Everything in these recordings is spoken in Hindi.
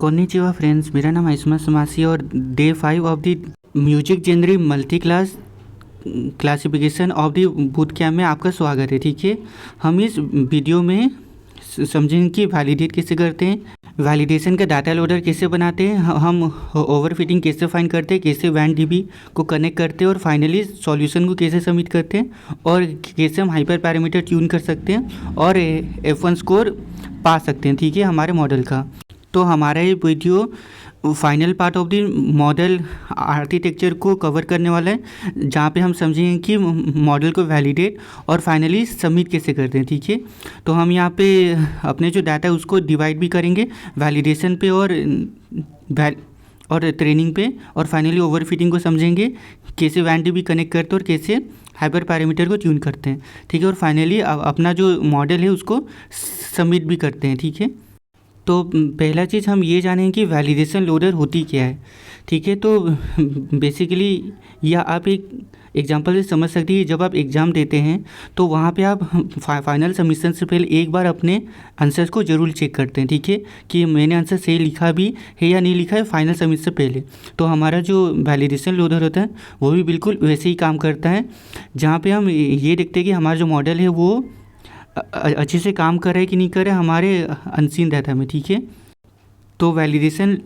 कोनिचिवा फ्रेंड्स, मेरा नाम आयुष्मान समासी और day 5 of the music genre multi class classification of the boot camp में आपका स्वागत है। ठीक है, हम इस वीडियो में समझेंगे कि वैलिडेट कैसे करते हैं, वैलिडेशन का डाटा लोडर कैसे बनाते हैं, हम ओवरफिटिंग कैसे फाइंड करते हैं, कैसे वैन डीबी को कनेक्ट करते हैं और फाइनली सॉल्यूशन को कैसे सबमिट करते हैं और कैसे हम हाइपर पैरामीटर ट्यून कर सकते हैं और F1 स्कोर पा सकते हैं। ठीक है, हमारे मॉडल का। तो हमारा ये video final part of the model architecture को कवर करने वाला है, जहाँ पे हम समझेंगे कि मॉडल को वैलिडेट और फाइनली सबमिट कैसे करते हैं। ठीक है, तो हम यहाँ पे अपने जो डाटा है उसको डिवाइड भी करेंगे वैलिडेशन पे और ट्रेनिंग पे, और फाइनली ओवरफिटिंग को समझेंगे कैसे वैन डीबी कनेक्ट करते हैं और कैसे हाइपर पैरामीटर को ट्यून करते हैं। ठीक है, और फाइनली अपना जो मॉडल है उसको सबमिट भी करते हैं। ठीक है, तो पहला चीज़ हम ये जानेंगे कि वैलिडेशन लोडर होती क्या है। ठीक है, तो बेसिकली या आप एक एग्जांपल से समझ सकते हैं। जब आप एग्ज़ाम देते हैं तो वहाँ पे आप फाइनल सबमिशन से पहले एक बार अपने आंसर्स को ज़रूर चेक करते हैं। ठीक है, कि मैंने आंसर सही लिखा भी है या नहीं लिखा है फाइनल सबमिट से पहले। तो हमारा जो वैलिडेशन लोडर होता है वो भी बिल्कुल वैसे ही काम करता है, जहाँ पर हम ये देखते हैं कि हमारा जो मॉडल है वो अच्छे से काम कर रहा है कि नहीं कर रहा है हमारे अनसीन डाटा में। ठीक है, तो वैलिडेशन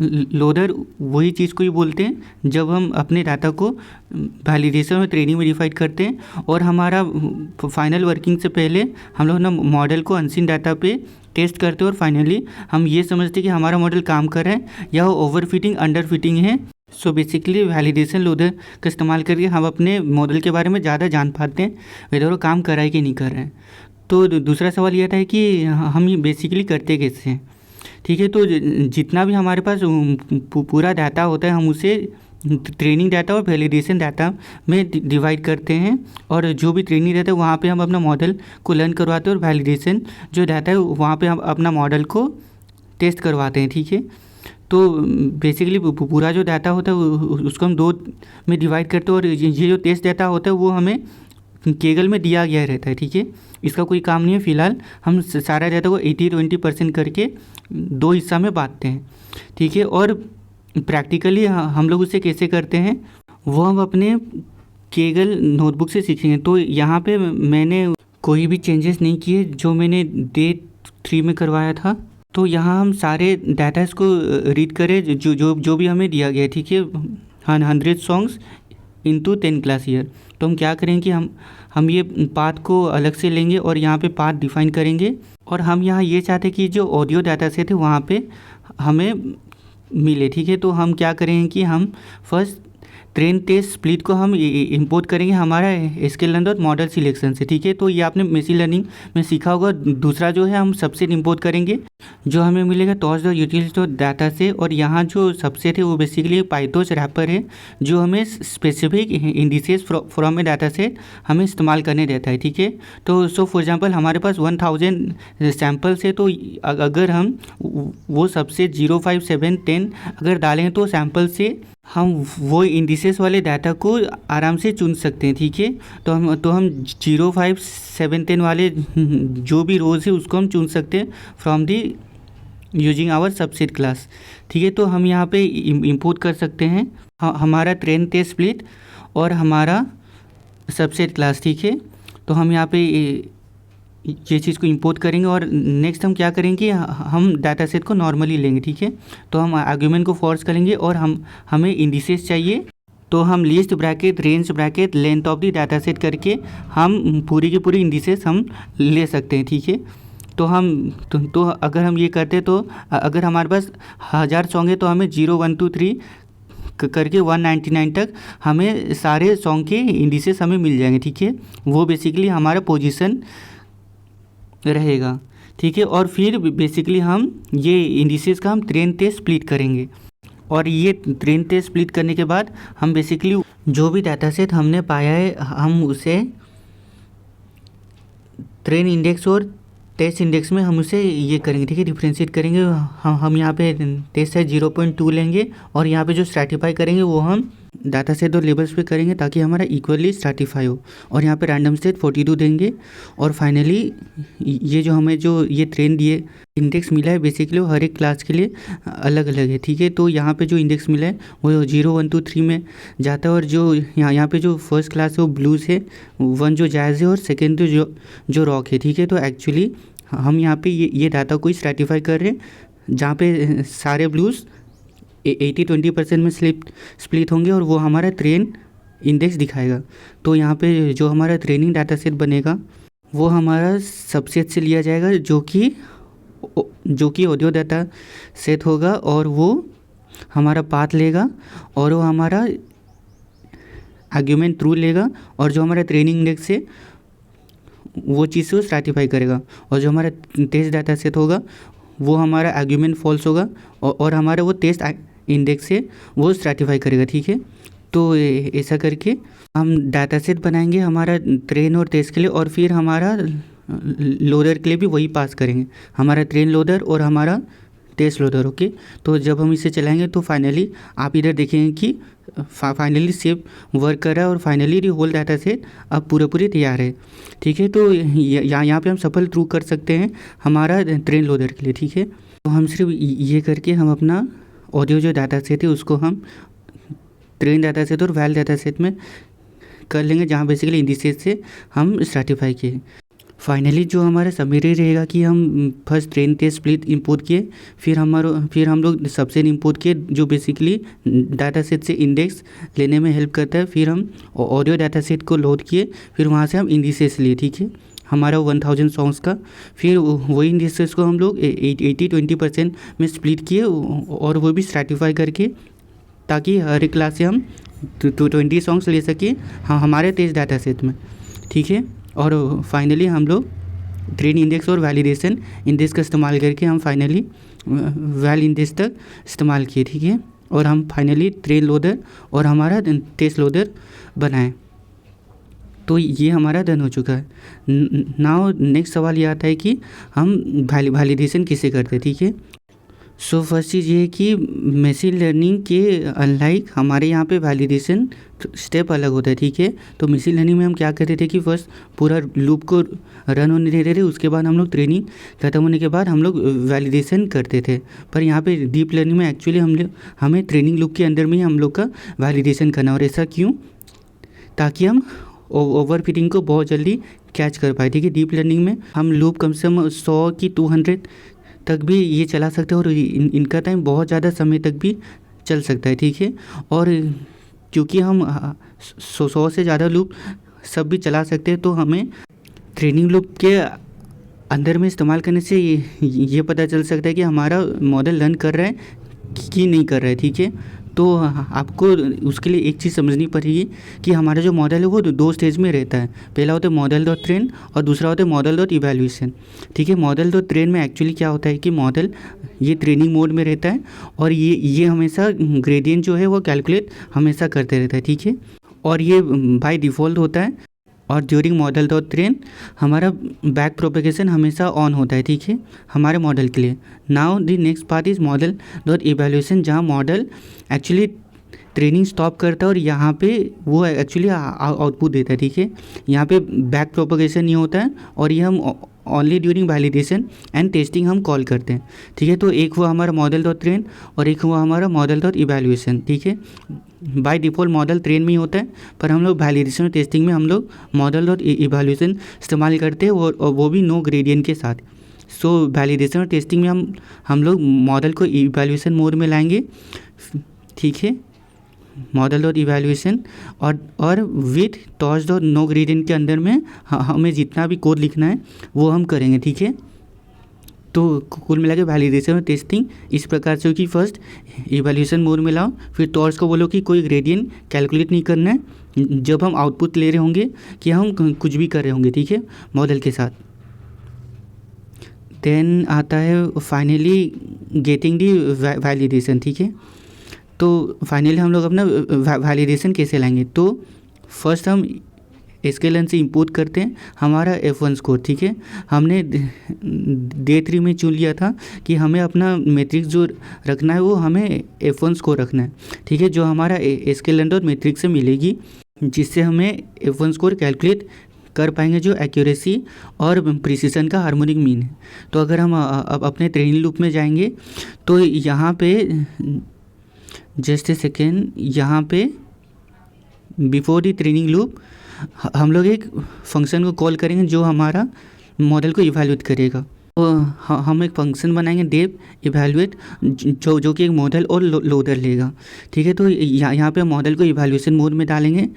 लोडर वही चीज़ को ही बोलते हैं जब हम अपने डाटा को वैलिडेशन और ट्रेनिंग में डिफाइन करते हैं और हमारा फाइनल वर्किंग से पहले हम लोग ना मॉडल को अनसीन डाटा पे टेस्ट करते हैं और फाइनली हम ये समझते हैं कि हमारा मॉडल काम कर रहा है या वो ओवर फिटिंग अंडर फिटिंग है। सो बेसिकली वैलिडेशन लोडर का इस्तेमाल करके हम अपने मॉडल के बारे में ज़्यादा जान पाते हैं वेदर वो काम कर रहा है कि नहीं कर रहा है। तो दूसरा सवाल यह था कि हम ये बेसिकली करते कैसे हैं। ठीक है, तो जितना भी हमारे पास पूरा डाटा होता है हम उसे ट्रेनिंग डाटा और वैलिडेशन डाटा में डिवाइड करते हैं, और जो भी ट्रेनिंग रहता है वहाँ पे हम अपना मॉडल को लर्न करवाते हैं और वैलिडेशन जो डाटा है वहाँ पे हम अपना मॉडल को टेस्ट करवाते हैं। ठीक है, तो बेसिकली पूरा जो डाटा होता है उसको हम दो में डिवाइड करते हैं और ये जो टेस्ट डाटा होता है वो हमें केगल में दिया गया रहता है। ठीक है, इसका कोई काम नहीं है। फिलहाल हम सारा डाटा को 80-20% करके दो हिस्सा में बांटते हैं। ठीक है, और प्रैक्टिकली हम लोग उसे कैसे करते हैं वो हम अपने केगल नोटबुक से सीखेंगे। तो यहाँ पे मैंने कोई भी चेंजेस नहीं किए जो मैंने डे 3 में करवाया था। तो यहाँ हम सारे डाटास को रीड करें जो भी हमें दिया गया है। ठीक है, 100 सॉन्ग्स इंटू 10 क्लास ईयर। तो हम क्या करेंगे कि हम ये पाथ को अलग से लेंगे और यहाँ पे पाथ डिफाइन करेंगे, और हम यहाँ ये चाहते हैं कि जो ऑडियो डाटा सेट है वहाँ पे हमें मिले। ठीक है, तो हम क्या करेंगे कि हम फर्स्ट ट्रेन टेस्ट स्प्लिट को हम इंपोर्ट करेंगे हमारा scale learn dot model selection से। ठीक है, तो ये आपने मशीन लर्निंग में सीखा होगा। दूसरा जो है हम सबसेट इंपोर्ट करेंगे जो हमें मिलेगा toss dot utility dot data से, और यहाँ जो सबसेट है वो बेसिकली पाइथॉन रैपर है जो हमें specific indices from A data set हमें इस्तेमाल करने देता है। ठीक है, तो सो फॉर एग्जांपल हमारे पास 1000 सैम्पल्स है, तो अगर हम वो सबसे 0, 5, 7, 10 अगर डालें तो सैम्पल से हम वो इंडिसेस वाले डाटा को आराम से चुन सकते हैं। ठीक है, तो हम 0, 5, 7, 10 वाले जो भी रोज़ है उसको हम चुन सकते हैं from the using our subset class. ठीक है, तो हम यहाँ पे इंपोर्ट कर सकते हैं हमारा ट्रेन टेस्ट स्प्लिट और हमारा सबसेट क्लास। ठीक है, तो हम यहाँ पे ये चीज़ को इंपोर्ट करेंगे और नेक्स्ट हम क्या करेंगे हम डाटा सेट को नॉर्मली लेंगे। ठीक है, तो हम आर्ग्यूमेंट को फोर्स करेंगे और हमें इंडिसेस चाहिए, तो हम list bracket range bracket length of the data set करके हम पूरी की पूरी इंडिसेस हम ले सकते हैं। ठीक है, तो तो अगर हम ये करते हैं तो अगर हमारे पास 1000 सॉन्ग है तो हमें 0, 1, 2, 3 करके 199 तक हमें सारे सॉन्ग के इंडिसेस हमें मिल जाएंगे। ठीक है, वो बेसिकली हमारा पोजीशन रहेगा। ठीक है, और फिर बेसिकली हम ये इंडिसेस का हम ट्रेन टेस्ट स्प्लिट करेंगे, और ये ट्रेन टेस्ट स्प्लिट करने के बाद हम बेसिकली जो भी डाटा सेट हमने पाया है हम उसे ट्रेन इंडेक्स और टेस्ट इंडेक्स में हम उसे ये करेंगे। ठीक है, डिफ्रेंशिएट करेंगे। हम यहाँ पे टेस्ट है 0.2 लेंगे और यहाँ पे जो स्ट्रैटिफाई करेंगे वो हम डाटा सेट और लेबल्स पे करेंगे ताकि हमारा इक्वली स्ट्रैटिफाई हो। और यहाँ पे रैंडम सेट 42 देंगे। और फाइनली ये जो हमें जो ये ट्रेन दिए इंडेक्स मिला है बेसिकली वो हर एक क्लास के लिए अलग अलग है, ठीक है। तो यहाँ पे जो इंडेक्स मिला है वो 0 1 2 3 में जाता है। और जो यहाँ पे जो फर्स्ट क्लास है वो ब्लूज़ है, 1 जो जैज़ है और सेकेंड जो रॉक है, ठीक है। तो एक्चुअली हम यहाँ पे ये डाटा को स्ट्रैटिफाई कर रहे हैं जहाँ पे सारे ब्लूज़ 80-20% में स्प्लिट होंगे और वो हमारा ट्रेन इंडेक्स दिखाएगा। तो यहाँ पे जो हमारा ट्रेनिंग डाटा सेट बनेगा वो हमारा सबसेट से लिया जाएगा जो कि ऑडियो डाटा सेट होगा, और वो हमारा पाथ लेगा और वो हमारा आर्ग्यूमेंट ट्रू लेगा, और जो हमारा ट्रेनिंग इंडेक्स है वो चीज़ को स्ट्रैटिफाई करेगा। और जो हमारा टेस्ट डाटा सेट होगा वो हमारा आर्ग्यूमेंट फॉल्स होगा और हमारा वो टेस्ट इंडेक्स है वो स्ट्रैटिफाई करेगा, ठीक है। तो ऐसा करके हम डाटा सेट बनाएंगे हमारा ट्रेन और टेस्ट के लिए, और फिर हमारा लोडर के लिए भी वही पास करेंगे, हमारा ट्रेन लोडर और हमारा टेस्ट लोडर, ओके। तो जब हम इसे चलाएंगे तो फाइनली आप इधर देखेंगे कि फाइनली सेव वर्क कर रहा है और फाइनली होल डाटा सेट अब पूरे तैयार है, ठीक है। तो यहाँ पे हम सफल ट्रू कर सकते हैं हमारा ट्रेन लोडर के लिए, ठीक है। तो हम सिर्फ ये करके हम अपना ऑडियो जो डाटा सेट है उसको हम ट्रेन डाटा सेट और वैल डाटा सेट में कर लेंगे, जहाँ बेसिकली इंडिसेस से हम स्ट्रैटिफाई किए। फाइनली जो हमारा समरी रहेगा कि हम first train test split import किए, फिर हम लोग सबसेट इंपोर्ट किए जो बेसिकली डाटा सेट से इंडेक्स लेने में हेल्प करता है। फिर हम ऑडियो डाटा सेट को लोड किए, फिर वहाँ से हम इंडिसेस लिए, ठीक है, हमारा 1000 सॉन्ग्स का। फिर वही इंडिसेस को हम लोग 80-20% में स्प्लिट किए और वो भी स्ट्रैटिफाई करके, ताकि हर एक क्लास से हम 20 सॉन्ग्स ले सकें हमारे टेस्ट डाटा सेट में, ठीक है। और फाइनली हम लोग ट्रेन इंडेक्स और वैलिडेशन इंडेक्स का इस्तेमाल करके हम फाइनली वैल इंडेक्स तक इस्तेमाल किए, ठीक है। और हम फाइनली ट्रेन लोडर और हमारा टेस्ट लोडर बनाए। तो ये हमारा डन हो चुका है। नाउ नेक्स्ट सवाल ये आता है कि हम वैलिडेशन किसे करते हैं, ठीक है। सो फर्स्ट चीज़ ये है कि मशीन लर्निंग के अनलाइक हमारे यहाँ पे वैलिडेशन स्टेप अलग होता है, ठीक है। तो मशीन लर्निंग में हम क्या करते थे कि फर्स्ट पूरा लूप को रन होने देते थे, उसके बाद हम लोग ट्रेनिंग ख़त्म होने के बाद हम लोग वैलिडेशन करते थे। पर यहाँ पे डीप लर्निंग में एक्चुअली हमें ट्रेनिंग लूप के अंदर में ही हम लोग का वैलिडेशन करना। और ऐसा क्यों? ताकि हम ओवर फिटिंग को बहुत जल्दी कैच कर पाए, ठीक है। डीप लर्निंग में हम लूप कम से कम 100 की 200 तक भी ये चला सकते हैं और इनका टाइम बहुत ज़्यादा समय तक भी चल सकता है, ठीक है। और क्योंकि हम 100 से ज़्यादा लूप सब भी चला सकते हैं, तो हमें ट्रेनिंग लूप के अंदर में इस्तेमाल करने से ये पता चल सकता है कि हमारा मॉडल लर्न कर रहा है कि नहीं कर रहा है, ठीक है। तो आपको उसके लिए एक चीज़ समझनी पड़ेगी कि हमारा जो मॉडल है वो 2 स्टेज में रहता है। पहला होता है मॉडल डॉट ट्रेन और दूसरा होता है मॉडल डॉट इवैल्यूएशन, ठीक है। मॉडल डॉट ट्रेन में एक्चुअली क्या होता है कि मॉडल ये ट्रेनिंग मोड में रहता है और ये हमेशा ग्रेडियंट जो है वो कैलकुलेट हमेशा करते रहता है, ठीक है। और ये बाय डिफ़ॉल्ट होता है। और ड्यूरिंग मॉडल डॉट ट्रेन हमारा बैक प्रोपेगेशन हमेशा ऑन होता है, ठीक है, हमारे मॉडल के लिए। Now the next part is model dot evaluation, जहाँ मॉडल एक्चुअली ट्रेनिंग स्टॉप करता है और यहाँ पे वो एक्चुअली आउटपुट देता है, ठीक है। यहाँ पे बैक प्रोपेगेशन नहीं होता है और ये हम only during validation and testing हम कॉल करते हैं, ठीक है। तो एक हुआ हमारा मॉडल डॉट ट्रेन और एक हुआ हमारा मॉडल डॉट इवैल्यूएशन, ठीक है। बाय डिफ़ॉल्ट मॉडल ट्रेन में ही होता है, पर हम लोग वैलिडेशन और टेस्टिंग में हम लोग मॉडल डॉट इवैल्यूएशन इस्तेमाल करते हैं और वो भी नो ग्रेडियंट के साथ। सो वैलिडेशन और टेस्टिंग में हम लोग मॉडल को इवैल्यूएशन मोड में लाएंगे, ठीक है, मॉडल डॉट इवैल्यूएशन और with torch dot no gradient के अंदर में हमें जितना भी कोड लिखना है वो हम करेंगे, ठीक है। तो कुल मिला के वैलिडेशन और टेस्टिंग इस प्रकार से हो कि फर्स्ट इवैल्यूएशन मोड में लाओ, फिर टॉर्च को बोलो कि कोई ग्रेडियंट कैलकुलेट नहीं करना है जब हम आउटपुट ले रहे होंगे कि हम कुछ भी कर रहे होंगे, ठीक है, मॉडल के साथ। देन आता है फाइनली गेटिंग दी वैलिडेशन, ठीक है। तो फाइनली हम लोग अपना वैलिडेशन कैसे लाएंगे? तो फर्स्ट हम स्केलन से इंपोर्ट करते हैं हमारा F1 स्कोर। ठीक है, हमने डे 3 में चुन लिया था कि हमें अपना मैट्रिक्स जो रखना है वो हमें F1 स्कोर रखना है। ठीक है, जो हमारा स्केलन और मैट्रिक्स से मिलेगी, जिससे हमें F1 स्कोर कैलकुलेट कर पाएंगे, जो एक्यूरेसी और प्रिसीजन का हार्मोनिक मीन है। तो अगर हम अब अपने ट्रेनिंग लूप में जाएंगे तो यहाँ पे जस्ट ए सेकेंड, यहाँ पे बिफोर द ट्रेनिंग लूप हम लोग एक फंक्शन को कॉल करेंगे जो हमारा मॉडल को इवैल्यूएट करेगा। तो हम एक फंक्शन बनाएंगे डेव इवैल्यूएट, जो कि एक मॉडल और लोडर लेगा। ठीक है, तो यहाँ पे मॉडल को इवैल्यूएशन मोड में डालेंगे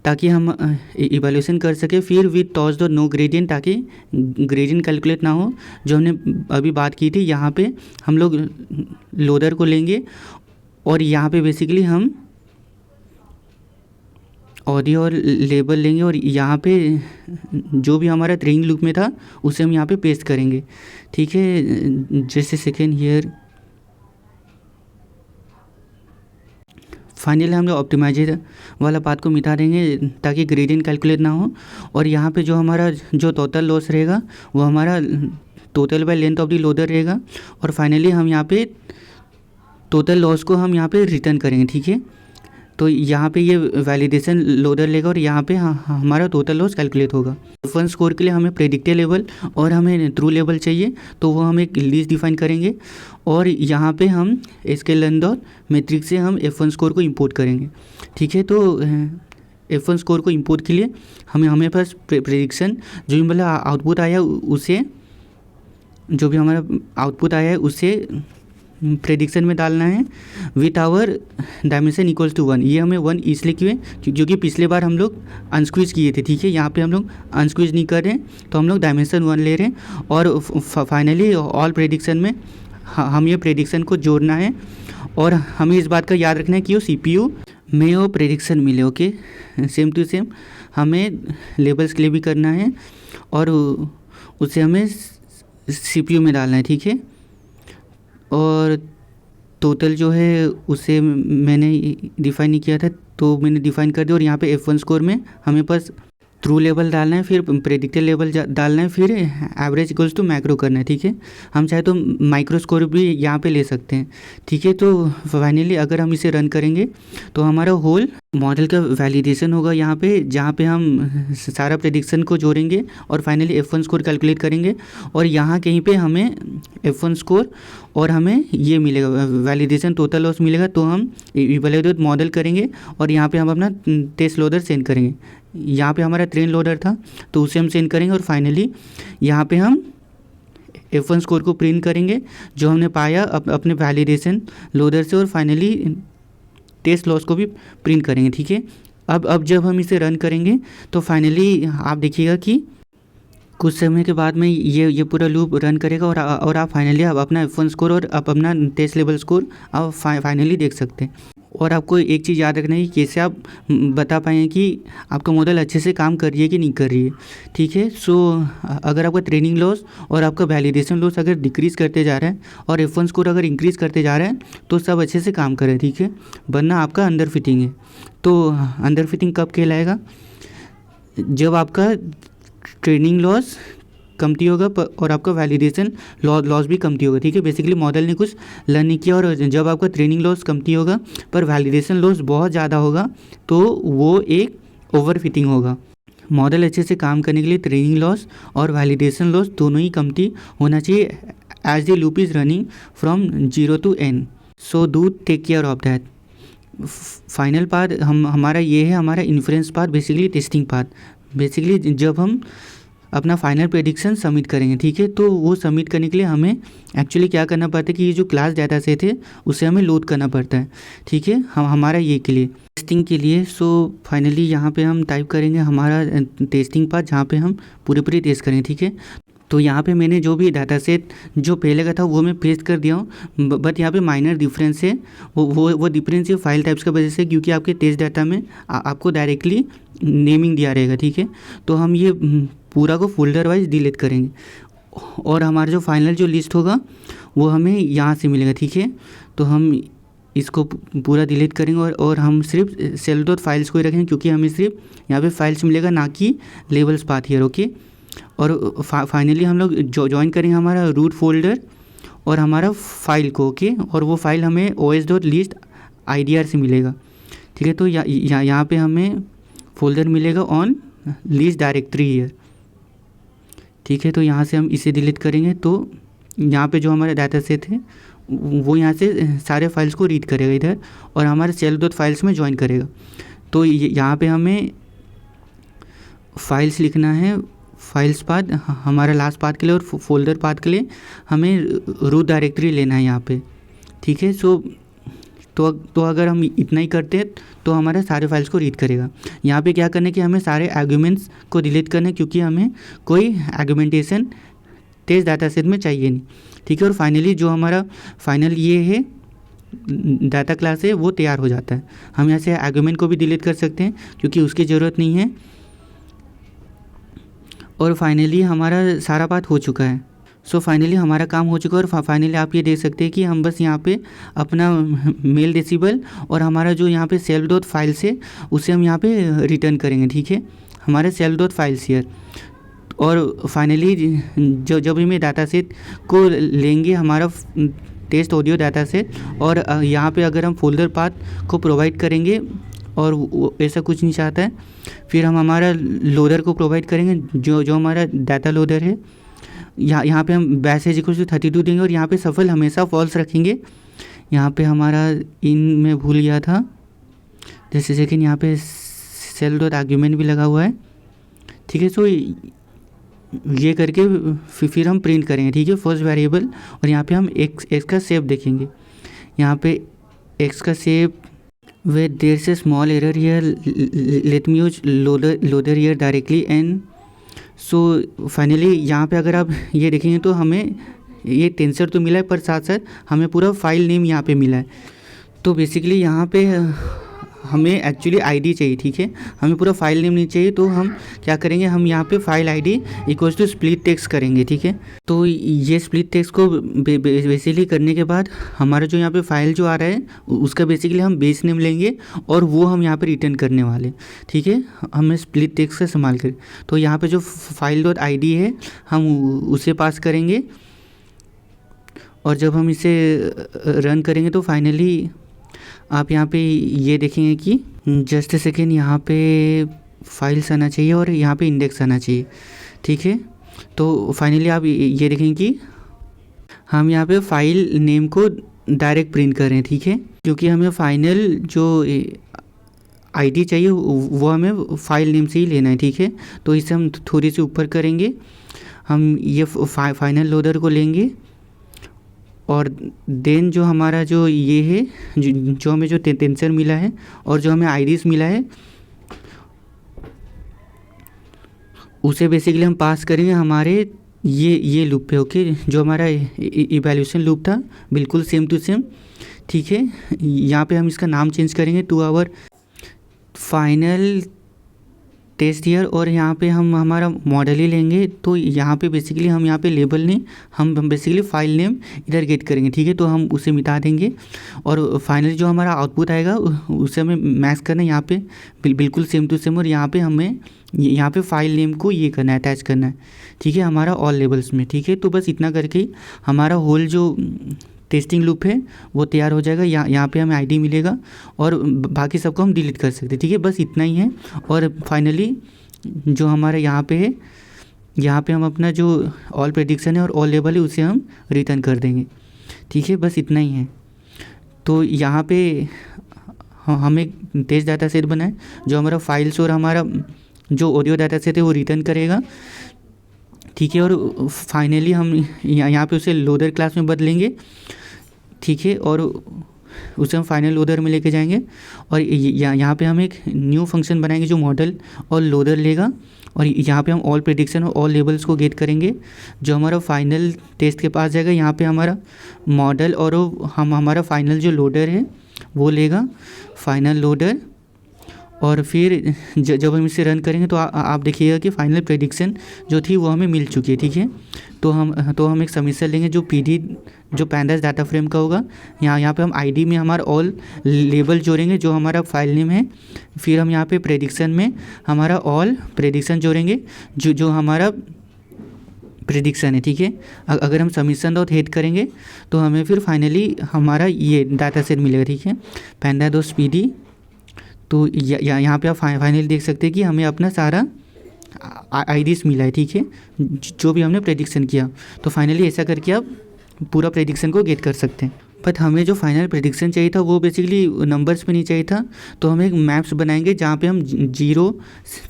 ताकि हम इवैल्यूएशन कर सके। फिर with torch the no gradient, ताकि ग्रेडियंट कैलकुलेट ना हो, जो हमने अभी बात की थी। यहाँ पे हम लोग लोडर को लेंगे और यहाँ पे बेसिकली हम ऑडियो और लेबल लेंगे और यहाँ पे जो भी हमारा ट्रेनिंग लूप में था उसे हम यहाँ पे पेस्ट करेंगे। ठीक है, just a second here. Finally हम लोग ऑप्टिमाइजर वाला पाथ को मिटा देंगे ताकि ग्रेडियंट कैलकुलेट ना हो। और यहाँ पे जो हमारा जो टोटल लॉस रहेगा वो हमारा total by length of the loader रहेगा। और फाइनली हम यहाँ पे टोटल लॉस को हम यहाँ पे रिटर्न करेंगे। ठीक है, तो यहाँ पे ये वैलिडेशन लोडर लेगा और यहाँ पे हमारा टोटल लॉस कैलकुलेट होगा। F1 स्कोर के लिए हमें प्रेडिक्टेड लेवल और हमें ट्रू लेवल चाहिए, तो वो हम एक लिस्ट डिफाइन करेंगे और यहाँ पे हम स्केलन और मैट्रिक्स से हम F1 स्कोर को इंपोर्ट करेंगे। ठीक है, तो F1 स्कोर को इंपोर्ट के लिए हमें पास प्रेडिक्शन जो भी मतलब आउटपुट आया उसे, जो भी हमारा आउटपुट आया है उसे प्रेडिक्शन में डालना है with our dimension equals to 1। ये हमें 1 इसलिए क्यों है क्योंकि पिछले बार हम लोग अनस्क्वीज किए थे। ठीक है, यहाँ पे हम लोग अनस्क्वीज नहीं कर रहे हैं, तो हम लोग डायमेंशन 1 ले रहे हैं। और फाइनली ऑल प्रेडिक्शन में हम ये प्रेडिक्शन को जोड़ना है और हमें इस बात का याद रखना है कि वो CPU में वो प्रेडिक्शन मिले। ओके, सेम टू सेम हमें लेबल्स के लिए भी करना है और उसे हमें CPU में डालना है। ठीक है, और टोटल जो है उसे मैंने डिफ़ाइन नहीं किया था, तो मैंने डिफ़ाइन कर दिया। और यहाँ पे F1 स्कोर में हमें पास ट्रू लेवल डालना है, फिर प्रेडिक्टेड लेवल डालना है, फिर एवरेज इक्वल्स टू मैक्रो करना है। ठीक है, हम चाहे तो माइक्रो स्कोर भी यहाँ पे ले सकते हैं। ठीक है, तो फाइनली अगर हम इसे रन करेंगे तो हमारा होल मॉडल का वैलिडेशन होगा यहाँ पे, जहाँ पे हम सारा प्रेडिक्शन को जोड़ेंगे और फाइनली F1 स्कोर कैलकुलेट करेंगे। और यहाँ कहीं पे हमें F1 स्कोर और हमें ये मिलेगा वैलिडेशन टोटल लॉस मिलेगा, तो हम इवैल्यूएट मॉडल करेंगे और यहाँ पे हम अपना टेस्ट लोडर सेंड करेंगे। यहाँ पे हमारा ट्रेन लोडर था तो उसे हम सेंड करेंगे और फाइनली यहाँ पे हम F1 स्कोर को प्रिंट करेंगे जो हमने पाया अपने वैलिडेशन लोडर से, और फाइनली टेस्ट लॉस को भी प्रिंट करेंगे। ठीक है, अब जब हम इसे रन करेंगे तो फाइनली आप देखिएगा कि कुछ समय के बाद में ये पूरा लूप रन करेगा और आप फाइनली आप अपना F1 स्कोर और आप अपना टेस्ट लेवल स्कोर आप फाइनली देख सकते हैं। और आपको एक चीज़ याद रखना है कि कैसे आप बता पाएँ कि आपका मॉडल अच्छे से काम कर रही है कि नहीं कर रही है। ठीक है, सो अगर आपका ट्रेनिंग लॉस और आपका वैलिडेशन लॉस अगर डिक्रीज़ करते जा रहा है और F1 स्कोर अगर इंक्रीज़ करते जा रहा है तो सब अच्छे से काम कर रहे हैं। ठीक है, वरना आपका अंडर फिटिंग है। तो अंडर फिटिंग कब कहलाएगा? जब आपका ट्रेनिंग लॉस कमती होगा और आपका वैलिडेशन लॉस भी कमती होगा। ठीक है, बेसिकली मॉडल ने कुछ लर्न नहीं किया, और जब आपका ट्रेनिंग लॉस कमती होगा पर वैलिडेशन लॉस बहुत ज़्यादा होगा तो वो एक ओवर फिटिंग होगा। मॉडल अच्छे से काम करने के लिए ट्रेनिंग लॉस और वैलिडेशन लॉस दोनों ही कमती होना चाहिए as the loop is running from 0 to n। So do take care of that. Final part हमारा ये है, हमारा inference part, basically testing part. Basically जब हम अपना फाइनल प्रेडिक्शन सबमिट करेंगे, ठीक है, तो वो सबमिट करने के लिए हमें एक्चुअली क्या करना पड़ता है कि ये जो क्लास डाटा सेट है उसे हमें लोड करना पड़ता है। ठीक है, हमारा ये के लिए टेस्टिंग के लिए। सो फाइनली यहाँ पे हम टाइप करेंगे हमारा टेस्टिंग पार्ट, जहाँ पे हम पूरे टेस्ट करेंगे। ठीक है, तो यहाँ पे मैंने जो भी डाटा सेट जो पहले का था वो मैं पेस्ट कर दिया हूँ, बट यहाँ पे माइनर डिफरेंस है। वो डिफरेंस ये फाइल टाइप्स का वजह से, क्योंकि आपके टेस्ट डाटा में आपको डायरेक्टली नेमिंग दिया रहेगा। ठीक है, तो हम ये पूरा को फोल्डर वाइज डिलीट करेंगे और हमारा जो फाइनल जो लिस्ट होगा वो हमें यहाँ से मिलेगा। ठीक है, तो हम इसको पूरा डिलीट करेंगे और हम सिर्फ सेल डॉट फाइल्स को ही रखेंगे, क्योंकि हमें सिर्फ यहाँ पे फाइल्स मिलेगा, ना कि लेबल्स पाथ हियर। ओके, और फाइनली हम लोग ज्वाइन करेंगे हमारा रूट फोल्डर और हमारा फाइल को। ओके, और वो फाइल हमें os.list IDR से मिलेगा। ठीक है, तो यहाँ पे हमें फोल्डर मिलेगा ऑन लिस्ट डायरेक्टरी हियर। ठीक है, तो यहाँ से हम इसे डिलीट करेंगे, तो यहाँ पे जो हमारा डाटा सेट है वो यहाँ से सारे फाइल्स को रीड करेगा इधर, और हमारे सेल डॉट फाइल्स में ज्वाइन करेगा। तो यहाँ पे हमें फाइल्स लिखना है, फाइल्स पाथ हमारा लास्ट पाथ के लिए, और फोल्डर पाथ के लिए हमें रूट डायरेक्टरी लेना है यहाँ पे। ठीक है, सो तो अगर हम इतना ही करते हैं तो हमारा सारे फाइल्स को रीड करेगा। यहाँ पे क्या करना है कि हमें सारे आर्ग्यूमेंट्स को डिलीट करना है, क्योंकि हमें कोई आर्ग्यूमेंटेशन टेस्ट डाटा सेट में चाहिए नहीं। ठीक है, और फाइनली जो हमारा फाइनल ये है डाटा क्लास है वो तैयार हो जाता है। हम यहाँ से आर्ग्यूमेंट को भी डिलीट कर सकते हैं, क्योंकि उसकी ज़रूरत नहीं है। और फाइनली हमारा सारा पाथ हो चुका है। सो फाइनली हमारा काम हो चुका है, और फाइनली आप ये देख सकते हैं कि हम बस यहाँ पे अपना मेल डेसिबल और हमारा जो यहाँ पे सेल डॉट फाइल्स है उसे हम यहाँ पे रिटर्न करेंगे। ठीक है, हमारे सेल डॉट फाइल्स हियर। और फाइनली जब हम ये डाटा सेट को लेंगे, हमारा टेस्ट ऑडियो डाटा सेट, और यहाँ पे अगर हम फोल्डर पाथ को प्रोवाइड करेंगे और ऐसा कुछ नहीं चाहता है, फिर हम हमारा लोडर को प्रोवाइड करेंगे, जो हमारा डाटा लोडर है। यहाँ पे हम बैश इक्वल टू 32 देंगे, और यहाँ पे सफल हमेशा फॉल्स रखेंगे। यहाँ पे हमारा इन में भूल गया था, जैसे सेकेंड यहाँ पे सेल डॉट आर्ग्यूमेंट भी लगा हुआ है। ठीक है, सो ये करके फिर हम प्रिंट करेंगे। ठीक है, फर्स्ट वेरिएबल, और यहाँ पे हम एक्स का शेप देखेंगे। यहाँ पे एक्स का shape with there's a small error here, let me use loader here directly, and so finally यहाँ पे अगर आप ये देखेंगे तो हमें ये टेंसर तो मिला है, पर साथ साथ हमें पूरा फाइल नेम यहाँ पे मिला है। तो बेसिकली यहाँ पे हमें एक्चुअली आईडी चाहिए। ठीक है, हमें पूरा फाइल नेम नहीं चाहिए, तो हम क्या करेंगे, हम यहाँ पे file ID equals to split text करेंगे। ठीक है, तो ये स्प्लिट टेक्स्ट को बेसिकली करने के बाद हमारा जो यहाँ पे फाइल जो आ रहा है उसका बेसिकली हम बेस नेम लेंगे, और वो हम यहाँ पे रिटर्न करने वाले। ठीक है, हमें स्प्लिट टेक्स्ट का इस्तेमाल करें, तो यहाँ पे जो फाइल डॉट ID है हम उसे पास करेंगे, और जब हम इसे रन करेंगे तो फाइनली आप यहाँ पे ये देखेंगे कि जस्ट सेकेंड यहाँ पे फाइल्स आना चाहिए और यहाँ पे इंडेक्स आना चाहिए। ठीक है, तो फाइनली आप ये देखेंगे कि हम यहाँ पे फाइल नेम को डायरेक्ट प्रिंट कर रहे हैं। ठीक है, क्योंकि हमें फाइनल जो आईडी चाहिए वो हमें फाइल नेम से ही लेना है। ठीक है, तो इसे हम थोड़ी सी ऊपर करेंगे, हम ये फाइनल लोडर को लेंगे, और देन जो हमारा जो ये है जो हमें जो टेंसर मिला है और जो हमें आईडीज मिला है उसे बेसिकली हम पास करेंगे हमारे ये लूप पे। ओके, जो हमारा इवैल्यूएशन लूप था बिल्कुल सेम टू सेम। ठीक है, यहाँ पे हम इसका नाम चेंज करेंगे to our final test year, और यहाँ पे हम हमारा मॉडल ही लेंगे। तो यहाँ पे बेसिकली हम यहाँ पे लेबल नहीं, हम बेसिकली फाइल नेम इधर गेट करेंगे। ठीक है, तो हम उसे मिटा देंगे, और फाइनली जो हमारा आउटपुट आएगा उसे हमें मैच करना है यहाँ पे बिल्कुल सेम टू सेम, और यहाँ पे हमें यहाँ पे फाइल नेम को ये करना है, अटैच करना है। ठीक है, हमारा ऑल लेबल्स में। ठीक है, तो बस इतना करके ही हमारा होल जो टेस्टिंग लूप है वो तैयार हो जाएगा। यहाँ पे हमें आईडी मिलेगा, और बाकी सबको हम डिलीट कर सकते हैं। ठीक है, बस इतना ही है। और फाइनली जो हमारे यहाँ पे है, यहाँ पे हम अपना जो ऑल प्रेडिक्शन है और ऑल लेबल है उसे हम रिटर्न कर देंगे। ठीक है, बस इतना ही है। तो यहाँ पे हमें टेस्ट डाटा सेट बना है, जो हमारा फाइल्स और हमारा जो ऑडियो डाटा सेट है वो रिटर्न करेगा। ठीक है, और फाइनली हम यहाँ पे उसे लोडर क्लास में बदलेंगे। ठीक है, और उसे हम फाइनल लोडर में लेके जाएंगे, और यहाँ पे हम एक न्यू फंक्शन बनाएंगे जो मॉडल और लोडर लेगा, और यहाँ पे हम ऑल प्रेडिक्शन और ऑल लेबल्स को गेट करेंगे, जो हमारा फाइनल टेस्ट के पास जाएगा। यहाँ पे हमारा मॉडल और हम हमारा फाइनल जो लोडर है वो लेगा फाइनल लोडर, और फिर जब हम इसे रन करेंगे तो आप देखिएगा कि फाइनल प्रेडिक्शन जो थी वो हमें मिल चुकी है, ठीक है। तो हम एक सबमिशन लेंगे जो PD जो पैंडास डाटा फ्रेम का होगा। यहाँ पे हम ID में हमारा ऑल लेबल जोड़ेंगे जो हमारा फाइल नेम है। फिर हम यहाँ पे प्रेडिक्शन में हमारा ऑल प्रेडिक्शन जोड़ेंगे जो हमारा प्रेडिक्शन है, ठीक है। अगर हम सबमिशन डॉट हेड करेंगे तो हमें फिर फाइनली हमारा ये डाटा सेट मिलेगा, ठीक है, pandas PD। तो यहाँ पे आप फाइनली देख सकते हैं कि हमें अपना सारा IDs मिला है, ठीक है, जो भी हमने प्रेडिक्शन किया। तो फाइनली ऐसा करके आप पूरा प्रेडिक्शन को गेट कर सकते हैं। बट हमें जो फाइनल प्रेडिक्शन चाहिए था वो बेसिकली नंबर्स पे नहीं चाहिए था। तो हम एक मैप्स बनाएंगे जहाँ पे हम 0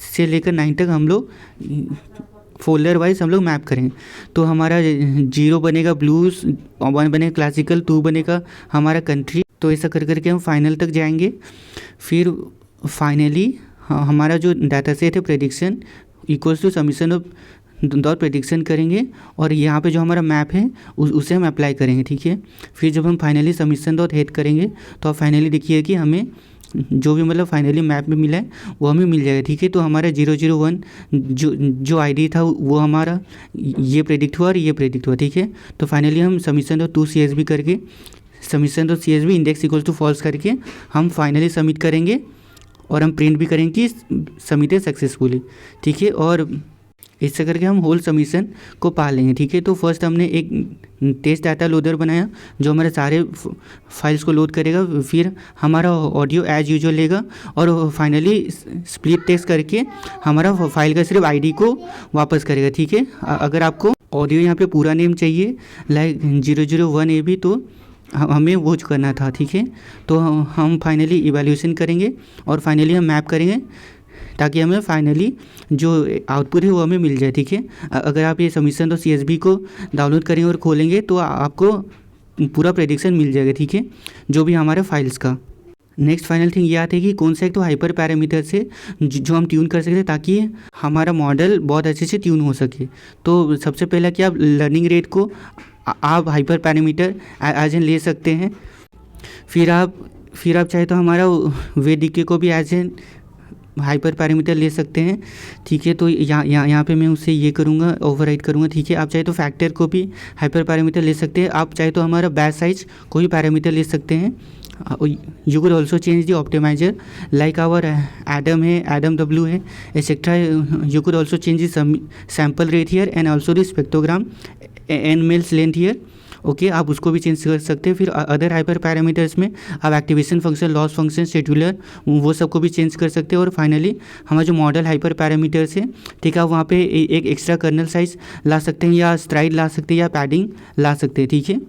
से लेकर 9 तक हम लोग फोल्डर वाइज हम लोग मैप करेंगे। तो हमारा 0 बनेगा ब्लूज, 1 बनेगा क्लासिकल, 2 बनेगा हमारा कंट्री। तो ऐसा कर करके हम फाइनल तक जाएंगे। फिर फाइनली हमारा जो डाटा सेट है prediction equals to submission of dot prediction करेंगे और यहाँ पे जो हमारा मैप है उसे हम अप्लाई करेंगे, ठीक है। फिर जब हम फाइनली सबमिशन डॉट हेड करेंगे तो आप फाइनली देखिए कि हमें जो भी मतलब फाइनली मैप में मिला है वो हमें मिल जाएगा, ठीक है। तो हमारा 001 जो ID था वो हमारा ये प्रेडिक्ट हुआ और ये प्रेडिक्ट हुआ, ठीक है। तो फाइनली हम सबमिशन डॉट टू CSV करके submission dot CSV index equals to false करके हम फाइनली सबमिट करेंगे और हम प्रिंट भी करेंगे कि सबमिटेड सक्सेसफुली, ठीक है। और इससे करके हम होल सबमिशन को पा लेंगे, ठीक है। तो फर्स्ट हमने एक टेस्ट डाटा लोडर बनाया जो हमारे सारे फाइल्स को लोड करेगा। फिर हमारा ऑडियो एज यूजुअल लेगा और फाइनली स्प्लिट टेस्ट करके हमारा फाइल का सिर्फ ID को वापस करेगा, ठीक है। अगर आपको ऑडियो यहाँ पे पूरा नेम चाहिए लाइक 001 AB तो हमें वो करना था, ठीक है। तो हम फाइनली इवैल्यूएशन करेंगे और फाइनली हम मैप करेंगे ताकि हमें फाइनली जो आउटपुट है वो हमें मिल जाए, ठीक है। अगर आप ये सबमिशन तो CSV को डाउनलोड करेंगे और खोलेंगे तो आपको पूरा प्रेडिक्शन मिल जाएगा, ठीक है, जो भी हमारे फाइल्स का। नेक्स्ट फाइनल थिंग ये आती है कि कौन सा एक तो हाइपर पैरामीटर से जो हम ट्यून कर सकते हैं ताकि हमारा मॉडल बहुत अच्छे से ट्यून हो सके। तो सबसे पहला कि आप लर्निंग रेट को आप हाइपर पैरामीटर एज एन ले सकते हैं। फिर आप चाहे तो हमारा VDK को भी एज एन हाइपर पैरामीटर ले सकते हैं, ठीक है। तो यहाँ पे मैं उससे ये करूँगा ओवरराइड करूँगा, ठीक है। आप चाहे तो फैक्टर को भी हाइपर पैरामीटर ले सकते हैं। आप चाहे तो हमारा बैच साइज को भी पैरामीटर ले सकते हैं। You can also change the optimizer like our Adam है, एडम W है, etcetera. You can also change the sample rate here and also the spectrogram and mels length here, okay. आप उसको भी चेंज कर सकते हैं। फिर अदर हाइपर पैरामीटर्स में आप activation function, loss function, scheduler वो सब को भी चेंज कर सकते हैं। और फाइनली हमारा जो मॉडल हाइपर पैरामीटर्स है, ठीक है, वहाँ पे एक एक्स्ट्रा कर्नल साइज ला सकते हैं या स्ट्राइड ला सकते हैं या पैडिंग ला सकते हैं, ठीक है।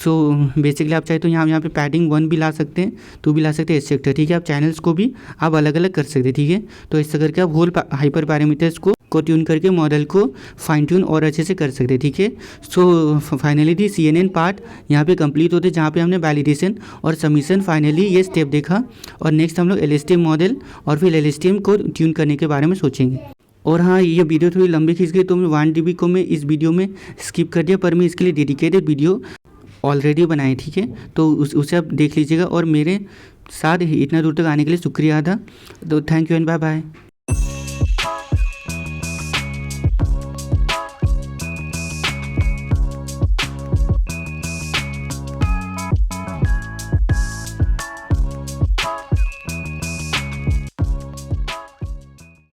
सो बेसिकली आप चाहे तो यहाँ पे पैडिंग 1 भी ला सकते हैं, 2 भी ला सकते हैं, एक्सेट्रा, ठीक है। आप चैनल्स को भी आप अलग अलग कर सकते हैं, ठीक है। तो इस तरह करके आप होल हाइपर पैरामीटर्स को ट्यून करके मॉडल को फाइन ट्यून और अच्छे से कर सकते हैं, ठीक है। So finally the CNN part यहाँ पे कंप्लीट होते जहाँ पे हमने वैलिडेशन और सबमिशन फाइनली ये स्टेप देखा। और नेक्स्ट हम लोग LSTM मॉडल और फिर LSTM को ट्यून करने के बारे में सोचेंगे। और हाँ, ये वीडियो थोड़ी लंबी खींच गई तो मैं 1 DB को मैं इस वीडियो में स्किप कर दिया, पर मैं इसके लिए डेडिकेटेड वीडियो ऑलरेडी बनाए, ठीक है। तो उसे आप देख लीजिएगा। और मेरे साथ इतना दूर तक आने के लिए शुक्रिया था। तो thank you and bye bye.